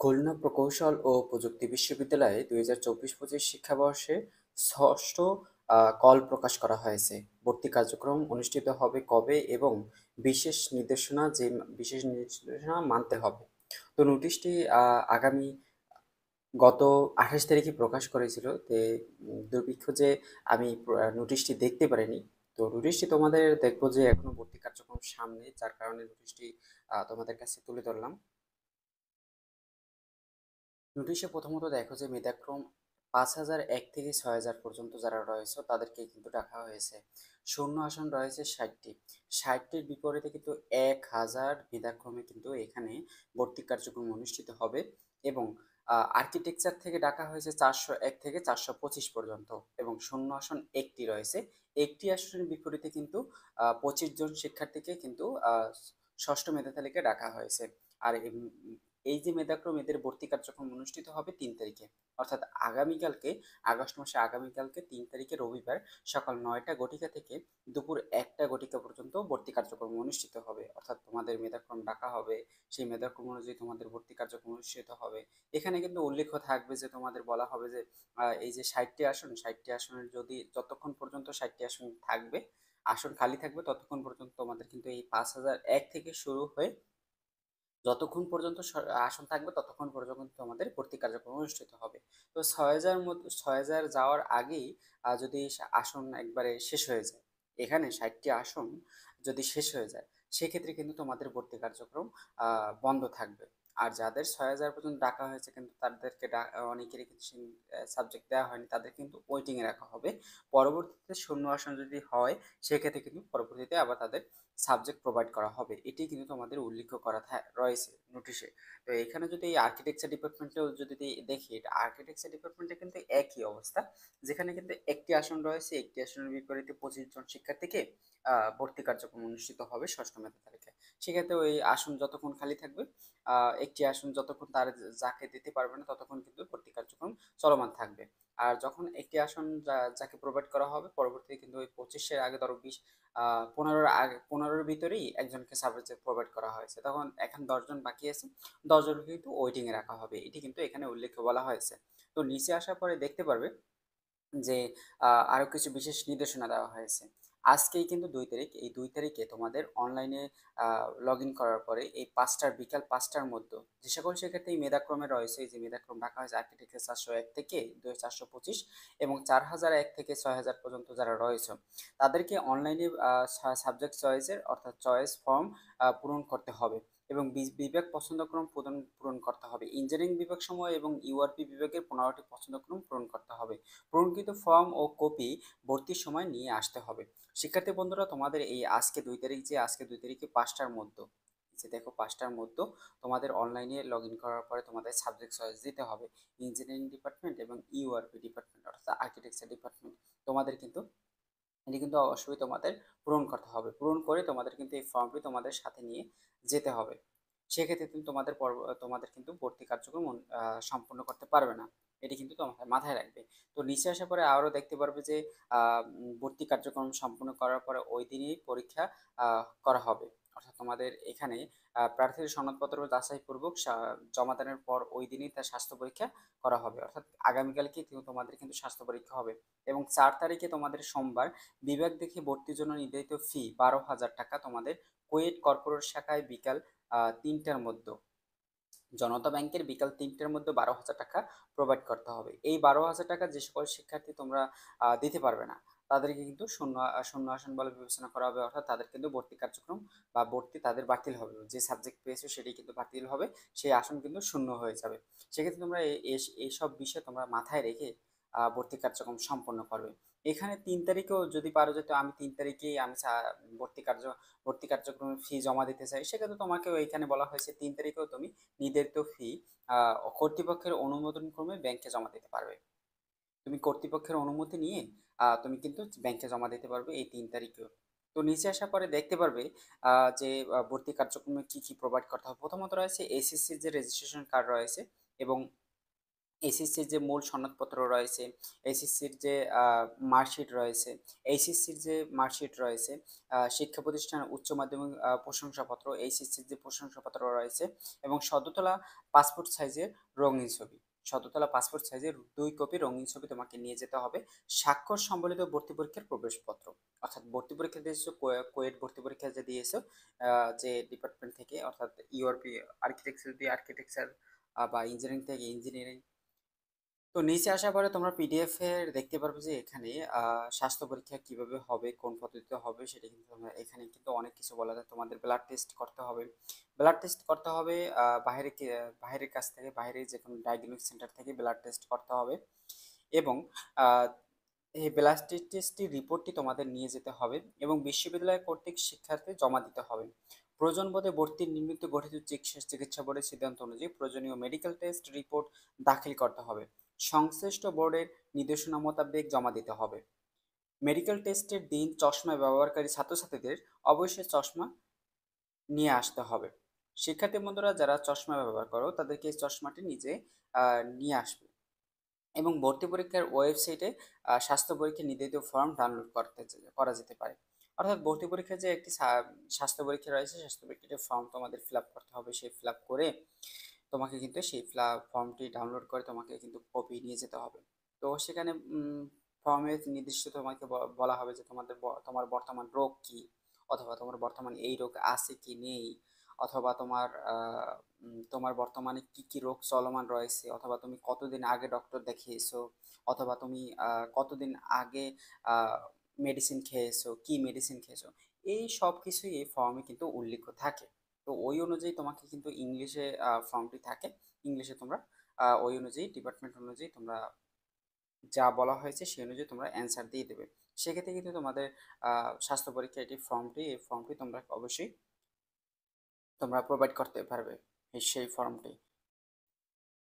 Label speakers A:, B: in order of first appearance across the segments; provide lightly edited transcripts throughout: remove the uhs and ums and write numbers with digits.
A: খুলনা প্রকৌশল ও প্রযুক্তি বিশ্ববিদ্যালয়ে ২০২৪-২৫ শিক্ষাবর্ষে ষষ্ঠ কল প্রকাশ করা হয়েছে। ভর্তি কার্যক্রম অনুষ্ঠিত হবে কবে এবং বিশেষ নির্দেশনা মানতে হবে। তো নোটিশটি আগামী গত ২৮ তারিখে প্রকাশ করেছিল। দুর্ভিক্ষ যে আমি নোটিশটি দেখতে পারিনি। তো নোটিশটি তোমাদের দেখবো যে এখনো ভর্তি কার্যক্রম সামনে, যার কারণে নোটিশটি তোমাদের কাছে তুলে ধরলাম। নোটিশে প্রথমত দেখো যে মেধাক্রম ৫,০০১ থেকে ৬,০০০ পর্যন্ত যারা রয়েছে তাদেরকে কিন্তু ডাকা হয়েছে। শূন্য আসন রয়েছে ৬০টি। ৬০টির বিপরীতে কিন্তু ১,০০০ মেধাক্রমে কিন্তু এখানে ভর্তি কার্যক্রম অনুষ্ঠিত হবে এবং আর্কিটেকচার থেকে ডাকা হয়েছে ৪০১ থেকে ৪২৫ পর্যন্ত এবং শূন্য আসন একটি রয়েছে। একটি আসনের বিপরীতে কিন্তু ২৫ জন শিক্ষার্থীকে কিন্তু ষষ্ঠ মেধা তালিকায় ডাকা হয়েছে। আর এই যে মেধাক্রম এদের ভর্তি কার্যক্রম অনুষ্ঠিত হবে ৩ তারিখে, অর্থাৎ আগামীকালকে, আগস্ট মাসে আগামীকালকে ৩ তারিখে রবিবার সকাল ৯টা ঘটিকা থেকে দুপুর ১টা ঘটিকা পর্যন্ত ভর্তি কার্যক্রম অনুষ্ঠিত হবে। অর্থাৎ তোমাদের মেধাক্রম ডাকা হবে, সেই মেধাক্রম অনুযায়ী তোমাদের ভর্তি কার্যক্রম অনুষ্ঠিত হবে। এখানে কিন্তু উল্লেখ থাকবে যে তোমাদের বলা হবে যে এই যে ৬০টি আসন, ৬০টি আসনের যদি যতক্ষণ পর্যন্ত ৬০টি আসন থাকবে, আসন খালি থাকবে ততক্ষণ পর্যন্ত তোমাদের কিন্তু এই ৫,০০১ থেকে শুরু হয়ে যতক্ষণ পর্যন্ত আসন থাকবে ততক্ষণ পর্যন্ত আমাদের ভর্তি কার্যক্রম অনুষ্ঠিত হবে। তো ৬,০০০ যাওয়ার আগেই যদি আসন একবারে শেষ হয়ে যায়, এখানে ৬০টি আসন যদি শেষ হয়ে যায়, সেক্ষেত্রে কিন্তু তোমাদের ভর্তি কার্যক্রম বন্ধ থাকবে। আর যাদের ৬,০০০ পর্যন্ত ডাকা হয়েছে কিন্তু তাদেরকে অনেকেরই কিন্তু সাবজেক্ট দেওয়া হয়নি, তাদের কিন্তু ওয়েটিংয়ে রাখা হবে। পরবর্তীতে শূন্য আসন যদি হয়, সেক্ষেত্রে কিন্তু পরবর্তীতে আবার তাদের সাবজেক্ট প্রোভাইড করা হবে। এটি কিন্তু তোমাদের উল্লেখ করা রয়েছে নোটিশে। তো এখানে যদি এই আর্কিটেকচার ডিপার্টমেন্টেও যদি দেখি, এটা আর্কিটেকচার ডিপার্টমেন্টে কিন্তু একই অবস্থা, যেখানে কিন্তু একটি আসন রয়েছে, একটি আসনের বিপরীতে ২৫ জন শিক্ষার্থীকে ভর্তি কার্যক্রম অনুষ্ঠিত হবে ষষ্ঠ মেধা তালিকায়। সেক্ষেত্রে ওই আসন যতক্ষণ খালি থাকবে, একটি আসন যতক্ষণ তার যাকে দিতে পারবে না ততক্ষণ কিন্তু ভর্তি কার্যক্রম চলমান থাকবে। আর যখন একটি আসন যাকে প্রোভাইড করা হবে, পরবর্তীতে কিন্তু ওই ২৫-এর আগে ধরো ২০ ১৫-র ভিতরেই একজনকে সাবজেক্ট প্রোভাইড করা হয়েছে, তখন এখন ১০ জন বাকি আছে, ১০ জনকে কিন্তু ওয়েটিং এ রাখা হবে। এটি কিন্তু এখানে উল্লেখ বলা হয়েছে। তো নিচে আসার পরে দেখতে পারবে যে আরো কিছু বিশেষ নির্দেশনা দেওয়া হয়েছে। আজকেই কিন্তু ২ তারিখ। এই ২ তারিখে তোমাদের অনলাইনে লগ ইন করার পরে এই বিকাল ৫টার মধ্যে যে সকল শিক্ষার্থী মেধাক্রমে রয়েছে, এই যে মেধাক্রম রাখা হয়েছে আর্কিটেকচার ৪০১ থেকে ৪২৫ এবং ৪,০০১ থেকে ৬,০০০ পর্যন্ত যারা রয়েছে, তাদেরকে অনলাইনে সাবজেক্ট চয়েসের অর্থাৎ চয়েস ফর্ম পূরণ করতে হবে এবং বিভাগ পছন্দক্রম পূরণ করতে হবে। ইঞ্জিনিয়ারিং বিভাগ সমূহ এবং ইউআরপি বিভাগের ১৫টি পছন্দক্রম পূরণ করতে হবে। পূরণকৃত ফর্ম ও কপি ভর্তির সময় নিয়ে আসতে হবে। শিক্ষার্থী বন্ধুরা, তোমাদের এই আজকে ২ তারিখে ৫টার মধ্যে, যে দেখো ৫টার মধ্যে তোমাদের অনলাইনে লগ ইন করার পরে তোমাদের সাবজেক্ট চয়েস দিতে হবে। ইঞ্জিনিয়ারিং ডিপার্টমেন্ট এবং ইউআরপি ডিপার্টমেন্ট অর্থাৎ আর্কিটেকচার ডিপার্টমেন্ট, তোমাদের কিন্তু এটি কিন্তু অবশ্যই তোমাদের পূরণ করতে হবে। পূরণ করে তোমাদের কিন্তু এই ফর্মটি তোমাদের সাথে নিয়ে যেতে হবে। সেক্ষেত্রে কিন্তু তোমাদের কিন্তু ভর্তি কার্যক্রম সম্পূর্ণ করতে পারবে না। এটি কিন্তু তোমাদের মাথায় রাখবে। তো নিচে আসার পরে আরও দেখতে পারবে যে ভর্তি কার্যক্রম সম্পূর্ণ করার পরে ওই দিনই পরীক্ষা করা হবে। অর্থাৎ তোমাদের এখানে প্রার্থীর সনদপত্র যাচাইপূর্বক জমা দানের পর ওই দিনই তার স্বাস্থ্য পরীক্ষা করা হবে। অর্থাৎ আগামীকালকে তোমাদের কিন্তু স্বাস্থ্য পরীক্ষা হবে এবং ৪ তারিখে তোমাদের সোমবার বিভাগ দেখে ভর্তির জন্য নির্ধারিত ফি ১২,০০০ টাকা তোমাদের কুয়েট কর্পোরেট শাখায় বিকাল ৩টার মধ্যে, জনতা ব্যাংকের বিকাল ৩টার মধ্যে ১২,০০০ টাকা প্রোভাইড করতে হবে। এই ১২,০০০ টাকা যে সকল শিক্ষার্থী তোমরা দিতে পারবে না, তাদেরকে কিন্তু শূন্য আসন বলে বিবেচনা করা হবে। অর্থাৎ তাদের কিন্তু ভর্তি কার্যক্রম বা ভর্তি তাদের বাতিল হবে। যে সাবজেক্ট পেয়েছো সেটি কিন্তু বাতিল হবে, সেই আসন কিন্তু শূন্য হয়ে যাবে। সেক্ষেত্রে তোমরা এইসব বিষয় তোমরা মাথায় রেখে ভর্তি কার্যক্রম সম্পন্ন করবে। এখানে ৩ তারিখেও যদি পারো যে তো আমি ৩ তারিখেই আমি ভর্তি কার্যক্রমের ফি জমা দিতে চাই, সেক্ষেত্রে তোমাকেও এখানে বলা হয়েছে ৩ তারিখেও তুমি নির্ধারিত ফি কর্তৃপক্ষের অনুমোদন ক্রমে ব্যাংকে জমা দিতে পারবে। তুমি কর্তৃপক্ষের অনুমতি নিয়ে তুমি কিন্তু ব্যাংকে জমা দিতে পারবে এই ৩ তারিখেও। তো নিচে আসার পরে দেখতে পারবে যে ভর্তি কার্যক্রমে কি কি প্রোভাইড করতে হবে। প্রথমত রয়েছে এসএসসির যে রেজিস্ট্রেশন কার্ড রয়েছে এবং এসএসসির যে মূল সনদপত্র রয়েছে, এসএসসির যে মার্কশিট রয়েছে, এইচএসসির যে মার্কশিট রয়েছে, শিক্ষা প্রতিষ্ঠান উচ্চ মাধ্যমিক প্রশংসাপত্র, এইচএসসির যে প্রশংসাপত্র রয়েছে এবং সদ্যতলা পাসপোর্ট সাইজের রঙিন ছবি, সদ্যতলা পাসপোর্ট সাইজের 2 কপি রঙিন ছবি তোমাকে নিয়ে যেতে হবে। স্বাক্ষর সম্বলিত ভর্তি পরীক্ষার প্রবেশপত্র, অর্থাৎ ভর্তি পরীক্ষা দিয়েছো, কোয়েট ভর্তি পরীক্ষা যে দিয়েছো, যে ডিপার্টমেন্ট থেকে, অর্থাৎ ইউআরপি আর্কিটেকচার দিয়ে আর্কিটেকচার বা ইঞ্জিনিয়ারিং থেকে ইঞ্জিনিয়ারিং। তো নিচে আসার পরে তোমরা পিডিএফ এর দেখতে পারবে যে এখানে স্বাস্থ্য পরীক্ষা কিভাবে হবে, কোন পদ্ধতিতে হবে, সেটা কিন্তু তোমরা এখানে কিন্তু অনেক কিছু বলা যায়। তোমাদের ব্লাড টেস্ট করতে হবে, ব্লাড টেস্ট করতে হবে বাইরের কাছ থেকে, বাইরে যে কোনো ডায়াগনস্টিক সেন্টার থেকে ব্লাড টেস্ট করতে হবে এবং আহ, এই ব্লাড টেস্টের রিপোর্টটি তোমাদের নিয়ে যেতে হবে এবং বিশ্ববিদ্যালয় কর্তৃক শিক্ষার্থী জমা দিতে হবে। প্রয়োজন বোধে ভর্তির নিমিত্ত গঠিত চিকিৎসা বোর্ডের সিদ্ধান্ত অনুযায়ী প্রয়োজনীয় মেডিকেল টেস্ট রিপোর্ট দাখিল করতে হবে। সংশ্লিষ্ট বোর্ডের নির্দেশনা মোতাবেক জমা দিতে হবে। মেডিকেল টেস্টের দিন চশমা ব্যবহারকারী ছাত্রছাত্রীদের অবশ্যই চশমা নিয়ে আসতে হবে। শিক্ষার্থী বন্ধুরা যারা চশমা ব্যবহার করো তাদেরকে এই চশমাটি নিজে নিয়ে আসবে এবং ভর্তি পরীক্ষার ওয়েবসাইটে স্বাস্থ্য পরীক্ষা নির্ধারিত ফর্ম ডাউনলোড করা যেতে পারে। অর্থাৎ ভর্তি পরীক্ষার যে একটি স্বাস্থ্য পরীক্ষা রয়েছে, স্বাস্থ্য পরীক্ষার ফর্ম তোমাদের ফিল আপ করতে হবে। সেই ফিল আপ করে তোমাকে কিন্তু সেই ফর্মটি ডাউনলোড করে তোমাকে কিন্তু কপি নিয়ে যেতে হবে। তো সেখানে ফর্মে নির্দিষ্ট তোমাকে বলা হবে যে তোমার বর্তমান রোগ কি, অথবা তোমার বর্তমান এই রোগ আছে কি নেই, অথবা তোমার বর্তমানে কি কি রোগ চলমান রয়েছে, অথবা তুমি কতদিন আগে ডক্টর দেখিয়েছো, অথবা তুমি কতদিন আগে মেডিসিন খেয়েছো, কি মেডিসিন খেয়েছো, এই সব কিছুই এই ফর্মে কিন্তু উল্লেখ থাকে। তো ওই অনুযায়ী তোমাকে কিন্তু ইংলিশে ফর্মটি থাকে, ইংলিশে তোমরা ওই অনুযায়ী ডিপার্টমেন্ট অনুযায়ী তোমরা যা বলা হয়েছে সেই অনুযায়ী তোমরা অ্যান্সার দিয়ে দেবে। সেক্ষেত্রে কিন্তু তোমাদের স্বাস্থ্য পরীক্ষা এই ফর্মটি তোমরা অবশ্যই তোমরা প্রোভাইড করতে পারবে, সেই ফর্মটি।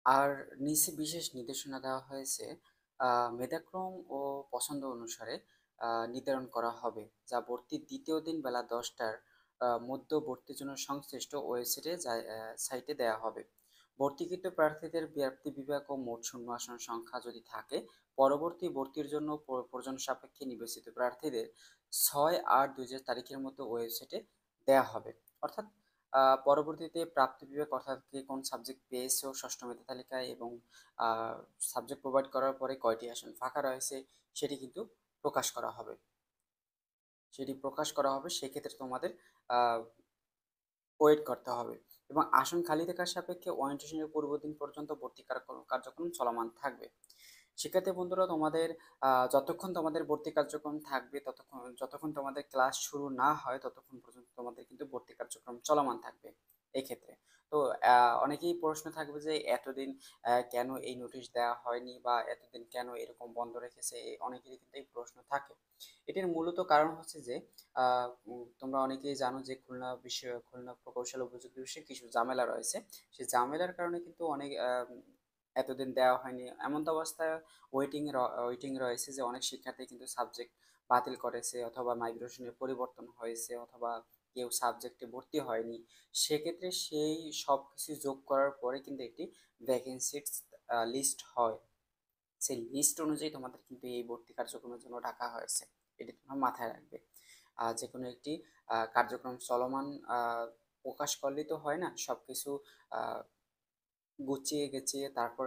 A: আর নিচে বিশেষ নির্দেশনা দেওয়া হয়েছে, মেধাক্রম ও পছন্দ অনুসারে নির্ধারণ করা হবে, যা ভর্তির দ্বিতীয় দিন বেলা 10টার মধ্য ভর্তির জন্য সংশ্লিষ্ট ওয়েবসাইটে সাইটে দেওয়া হবে। ভর্তিকৃত প্রার্থীদের ব্যাপ্তি বিভাগ ও মোট শূন্য আসন সংখ্যা যদি থাকে, পরবর্তী ভর্তির জন্য প্রয়োজন সাপেক্ষে নির্বাচিত প্রার্থীদের 6-8-2000 তারিখের মধ্যে ওয়েবসাইটে দেওয়া হবে। অর্থাৎ পরবর্তীতে প্রাপ্তি বিভাগ, অর্থাৎ কে কোন সাবজেক্ট পেয়েছো ষষ্ঠ মেধা তালিকায় এবং সাবজেক্ট প্রোভাইড করার পরে কয়টি আসন ফাঁকা রয়েছে সেটি কিন্তু প্রকাশ করা হবে। সেক্ষেত্রে তোমাদের ওয়েট করতে হবে এবং আসন খালি থাকার সাপেক্ষে ওরিয়েন্টেশনের পূর্ব দিন পর্যন্ত ভর্তি কার্যক্রম চলমান থাকবে। শিক্ষার্থী বন্ধুরা তোমাদের যতক্ষণ তোমাদের ভর্তি কার্যক্রম থাকবে, যতক্ষণ তোমাদের ক্লাস শুরু না হয় ততক্ষণ পর্যন্ত তোমাদের কিন্তু ভর্তি কার্যক্রম চলমান থাকবে এই ক্ষেত্রে। তো অনেকেই প্রশ্ন থাকবে যে এতদিন কেন এই নোটিশ দেওয়া হয়নি, বা এতদিন কেন এরকম বন্ধ রেখেছে, অনেকেরই কিন্তু এই প্রশ্ন থাকে। এটির মূলত কারণ হচ্ছে যে তোমরা অনেকেই জানো যে খুলনা প্রকৌশল ও প্রযুক্তি বিষয়ে কিছু ঝামেলা রয়েছে। সেই ঝামেলার কারণে কিন্তু অনেক এতদিন দেওয়া হয়নি। এমন তো অবস্থায় ওয়েটিং রয়েছে যে অনেক শিক্ষার্থী কিন্তু সাবজেক্ট বাতিল করেছে, অথবা মাইগ্রেশনের পরিবর্তন হয়েছে, অথবা কেউ সাবজেক্টে ভর্তি হয়নি। সেক্ষেত্রে সেই সব কিছু যোগ করার পরে কিন্তু একটি ভ্যাকেন্সির লিস্ট হয়। সেই লিস্ট অনুযায়ী তোমাদের কিন্তু এই ভর্তি কার্যক্রমের জন্য ডাকা হয়েছে। এটি তোমরা মাথায় রাখবে। যে কোনো একটি কার্যক্রম চলমান প্রকাশ করলেই তো হয় না, সব কিছু গুছিয়ে গেছিয়ে তারপর